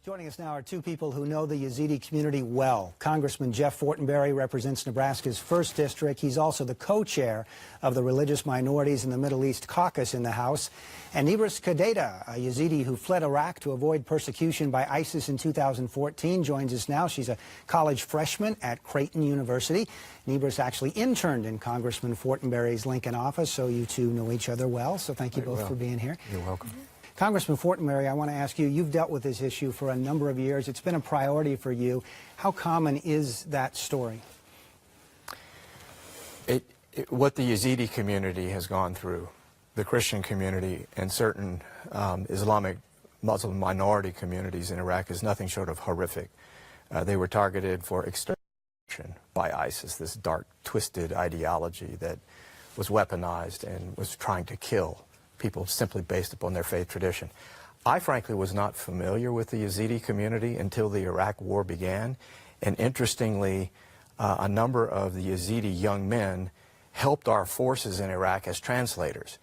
Joining us now are two people who know the Yazidi community well. Congressman Jeff Fortenberry represents Nebraska's 1st District. He's also the co-chair of the Religious Minorities in the Middle East Caucus in the House. And Nebraska Kadeda, a Yazidi who fled Iraq to avoid persecution by ISIS in 2014, joins us now. She's a college freshman at Creighton University. Nebraska actually interned in Congressman Fortenberry's Lincoln office, so you two know each other well. So thank you both for being here. You're welcome. Congressman Fortenberry, I want to ask you, you've dealt with this issue for a number of years. It's been a priority for you. How common is that story? What the Yazidi community has gone through, the Christian community, and certain Islamic Muslim minority communities in Iraq is nothing short of horrific. They were targeted for extermination by ISIS, this dark, twisted ideology that was weaponized and was trying to kill people simply based upon their faith tradition. I frankly was not familiar with the Yazidi community until the Iraq War began, and interestingly, a number of the Yazidi young men helped our forces in Iraq as translators.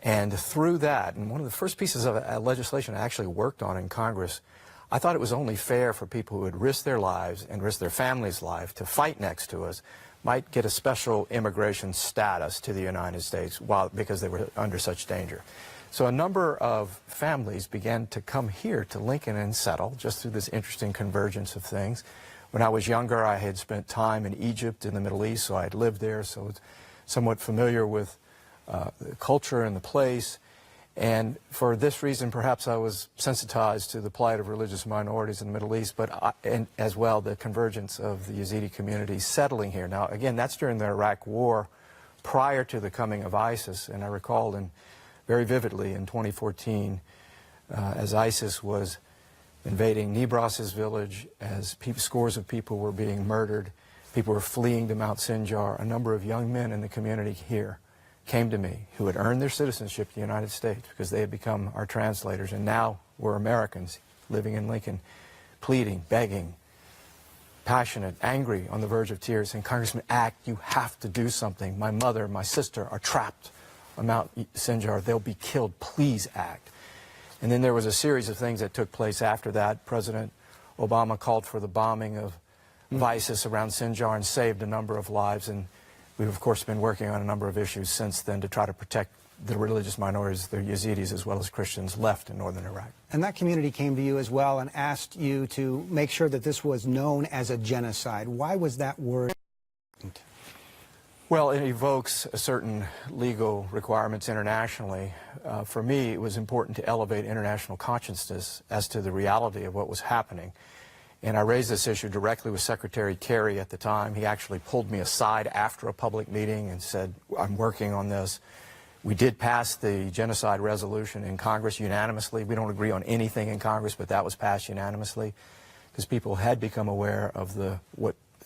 And through that, and one of the first pieces of legislation I actually worked on in Congress, I thought it was only fair for people who had risked their lives and risked their family's life to fight next to us might get a special immigration status to the United States because they were under such danger. So a number of families began to come here to Lincoln and settle just through this interesting convergence of things. When I was younger, I had spent time in Egypt in the Middle East, so I had lived there, so I was somewhat familiar with the culture and the place. And for this reason, perhaps I was sensitized to the plight of religious minorities in the Middle East, and as well the convergence of the Yazidi community settling here. Now, again, that's during the Iraq War, prior to the coming of ISIS. And I recall very vividly in 2014, as ISIS was invading Nebraska's village, as scores of people were being murdered, people were fleeing to Mount Sinjar, a number of young men in the community here came to me who had earned their citizenship in the United States because they had become our translators, and now were Americans living in Lincoln, pleading, begging, passionate, angry, on the verge of tears, saying, "Congressman, act, you have to do something. My mother, my sister are trapped on Mount Sinjar. They'll be killed. Please act." And then there was a series of things that took place after that. President Obama called for the bombing of ISIS around Sinjar and saved a number of lives, and we've, of course, been working on a number of issues since then to try to protect the religious minorities, the Yazidis as well as Christians left in northern Iraq. And that community came to you as well and asked you to make sure that this was known as a genocide. Why was that word important? Well, it evokes certain legal requirements internationally. For me, it was important to elevate international consciousness as to the reality of what was happening. And I raised this issue directly with Secretary Kerry at the time. He actually pulled me aside after a public meeting and said, "I'm working on this." We did pass the genocide resolution in Congress unanimously. We don't agree on anything in Congress, but that was passed unanimously because people had become aware of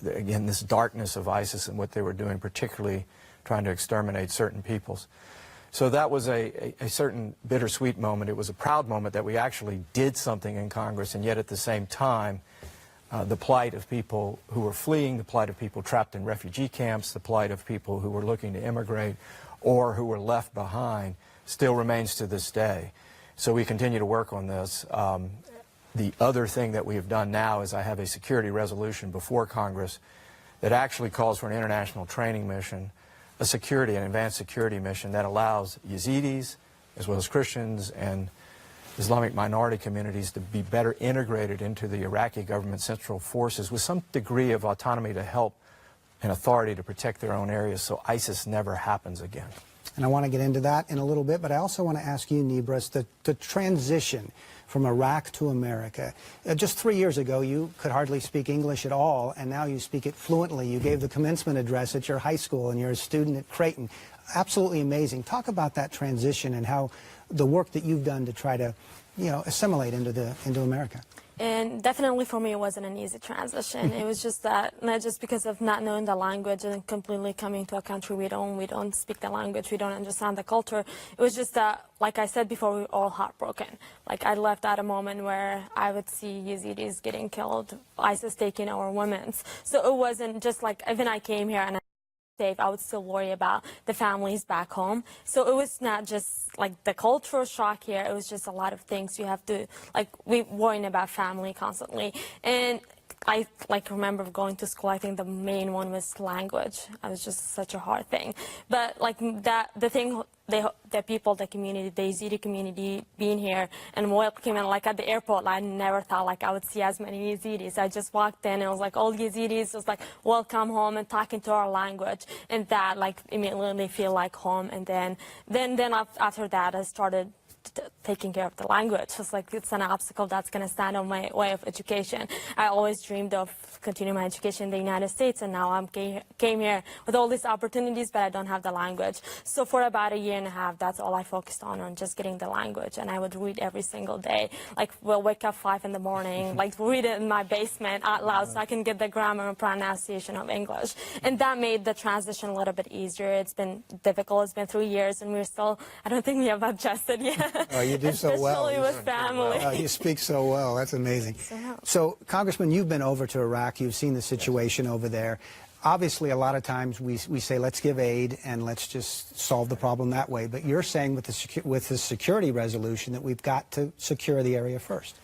again, this darkness of ISIS and what they were doing, particularly trying to exterminate certain peoples. So that was a certain bittersweet moment. It was a proud moment that we actually did something in Congress, and yet at the same time, the plight of people who were fleeing, the plight of people trapped in refugee camps, the plight of people who were looking to immigrate or who were left behind still remains to this day. So we continue to work on this. The other thing that we have done now is I have a security resolution before Congress that actually calls for an international training mission, an advanced security mission that allows Yazidis as well as Christians and Islamic minority communities to be better integrated into the Iraqi government central forces with some degree of autonomy to help and authority to protect their own areas so ISIS never happens again. And I want to get into that in a little bit, but I also want to ask you, Nebraska, the transition from Iraq to America. Just 3 years ago, you could hardly speak English at all, and now you speak it fluently. You gave the commencement address at your high school, and you're a student at Creighton. Absolutely amazing. Talk about that transition and how the work that you've done to try to, assimilate into America. And definitely for me, it wasn't an easy transition. It was just that, not just because of not knowing the language and completely coming to a country we don't speak the language, we don't understand the culture. It was just that, like I said before, we were all heartbroken. Like, I left at a moment where I would see Yazidis getting killed, ISIS taking our women. So it wasn't just like, even I came here and safe, I would still worry about the families back home. So it was not just like the cultural shock here, it was just a lot of things you have to, like, we worrying about family constantly. And I remember going to school, I think the main one was language. It was just such a hard thing. But like that, the thing, the people, the community, the Yazidi community being here and welcoming, like at the airport, I never thought like I would see as many Yazidis. I just walked in and it was like all Yazidis just like welcome home and talking to our language, and that like immediately feel like home. And then after that I started taking care of the language. It's like it's an obstacle that's going to stand on my way of education. I always dreamed of continuing my education in the United States, and now I came here with all these opportunities, but I don't have the language. So for about a year and a half, that's all I focused on just getting the language. And I would read every single day. Like, we'll wake up 5 in the morning, like read it in my basement out loud so I can get the grammar and pronunciation of English. And that made the transition a little bit easier. It's been difficult. It's been 3 years, and we're still, I don't think we have adjusted yet. Oh, you do so well. Especially with family. Oh, you speak so well. That's amazing. So, Congressman, you've been over to Iraq. You've seen the situation over there. Obviously, a lot of times we say, let's give aid and let's just solve the problem that way. But you're saying with the security resolution that we've got to secure the area first.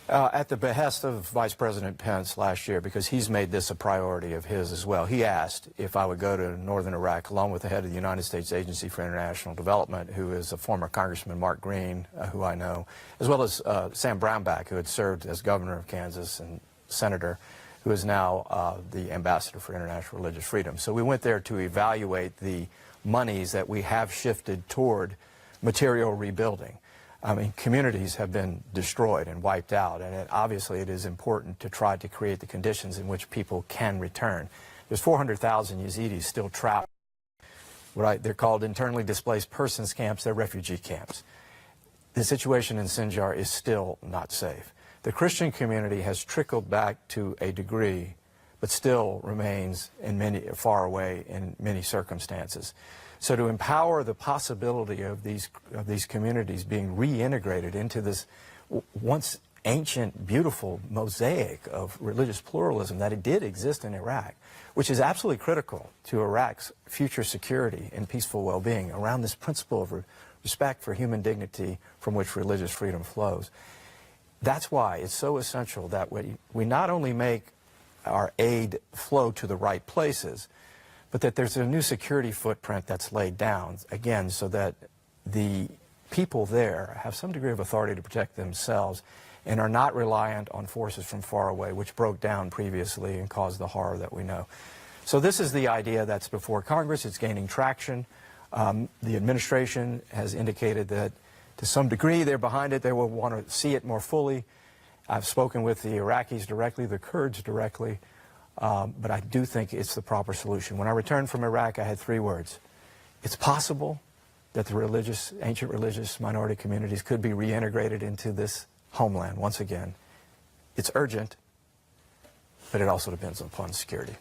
At the behest of Vice President Pence last year, because he's made this a priority of his as well, he asked if I would go to northern Iraq along with the head of the United States Agency for International Development, who is a former Congressman, Mark Green, who I know, as well as Sam Brownback, who had served as governor of Kansas and senator, who is now the ambassador for international religious freedom. So we went there to evaluate the monies that we have shifted toward material rebuilding. I mean, communities have been destroyed and wiped out, and obviously it is important to try to create the conditions in which people can return. There's 400,000 Yazidis still trapped. They're called internally displaced persons camps. They're refugee camps. The situation in Sinjar is still not safe. The Christian community has trickled back to a degree, but still remains far away in many circumstances. So to empower the possibility of these communities being reintegrated into this once ancient, beautiful mosaic of religious pluralism that it did exist in Iraq, which is absolutely critical to Iraq's future security and peaceful well-being around this principle of respect for human dignity from which religious freedom flows. That's why it's so essential that we not only make our aid flow to the right places, but that there's a new security footprint that's laid down, again, so that the people there have some degree of authority to protect themselves and are not reliant on forces from far away, which broke down previously and caused the horror that we know. So this is the idea that's before Congress. It's gaining traction. The administration has indicated that to some degree they're behind it. They will want to see it more fully. I've spoken with the Iraqis directly, the Kurds directly. But I do think it's the proper solution. When I returned from Iraq, I had 3 words. It's possible that the ancient religious minority communities could be reintegrated into this homeland once again. It's urgent, but it also depends upon security.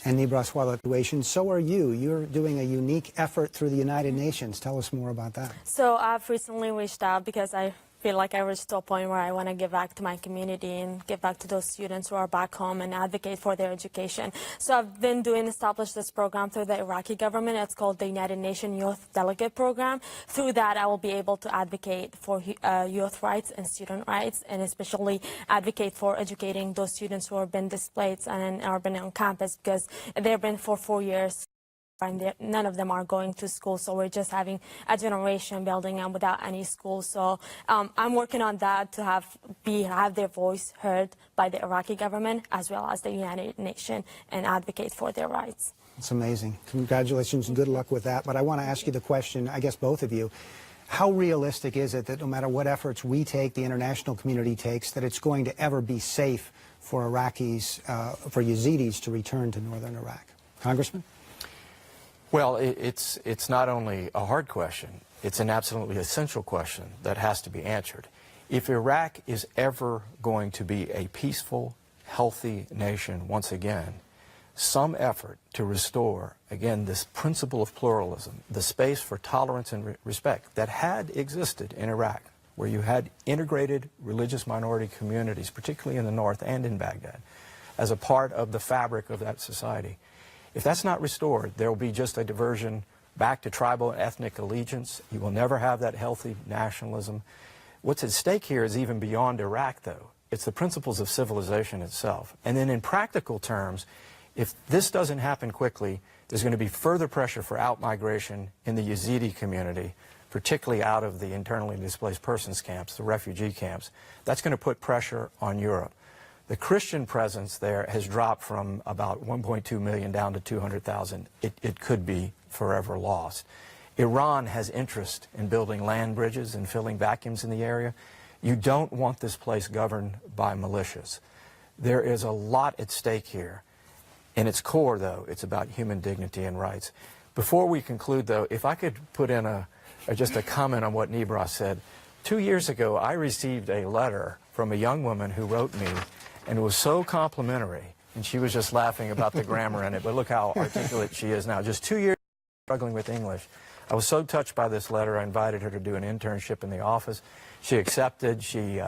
And Nebraska situation, so are you. You're doing a unique effort through the United Nations. Tell us more about that. So I've recently reached out because I feel like I reached to a point where I want to give back to my community and give back to those students who are back home and advocate for their education. So I've been established this program through the Iraqi government. It's called the United Nations Youth Delegate Program. Through that, I will be able to advocate for youth rights and student rights, and especially advocate for educating those students who have been displaced and are been on campus, because they've been for 4 years. And none of them are going to school, so we're just having a generation building up without any school. So I'm working on that to have their voice heard by the Iraqi government as well as the United Nations and advocate for their rights. It's amazing. Congratulations and good luck with that. But I want to ask you the question, I guess both of you, how realistic is it that no matter what efforts we take, the international community takes, that it's going to ever be safe for Iraqis, for Yazidis to return to northern Iraq? Congressman? Well, it's not only a hard question, it's an absolutely essential question that has to be answered. If Iraq is ever going to be a peaceful, healthy nation once again, some effort to restore, again, this principle of pluralism, the space for tolerance and respect that had existed in Iraq, where you had integrated religious minority communities, particularly in the north and in Baghdad, as a part of the fabric of that society. If that's not restored, there will be just a diversion back to tribal and ethnic allegiance. You will never have that healthy nationalism. What's at stake here is even beyond Iraq, though. It's the principles of civilization itself. And then in practical terms, if this doesn't happen quickly, there's going to be further pressure for outmigration in the Yazidi community, particularly out of the internally displaced persons camps, the refugee camps. That's going to put pressure on Europe. The Christian presence there has dropped from about 1.2 million down to 200,000. It could be forever lost. Iran has interest in building land bridges and filling vacuums in the area. You don't want this place governed by militias. There is a lot at stake here. In its core, though, it's about human dignity and rights. Before we conclude, though, if I could put in just a comment on what Nebras said. 2 years ago, I received a letter from a young woman who wrote me, and it was so complimentary, and she was just laughing about the grammar in it, but look how articulate she is now. Just 2 years struggling with English. I was so touched by this letter, I invited her to do an internship in the office. She accepted. She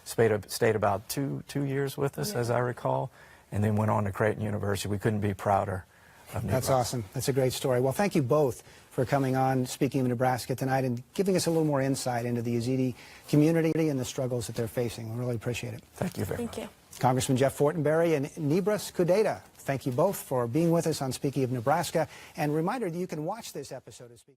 stayed about two years with us, as I recall, and then went on to Creighton University. We couldn't be prouder of Nebras. That's awesome. That's a great story. Well, thank you both for coming on, speaking of Nebraska tonight, and giving us a little more insight into the Yazidi community and the struggles that they're facing. We really appreciate it. Thank you very much. Thank you. Congressman Jeff Fortenberry and Nebras Kudeta, thank you both for being with us on Speaking of Nebraska. And reminder that you can watch this episode of Speaking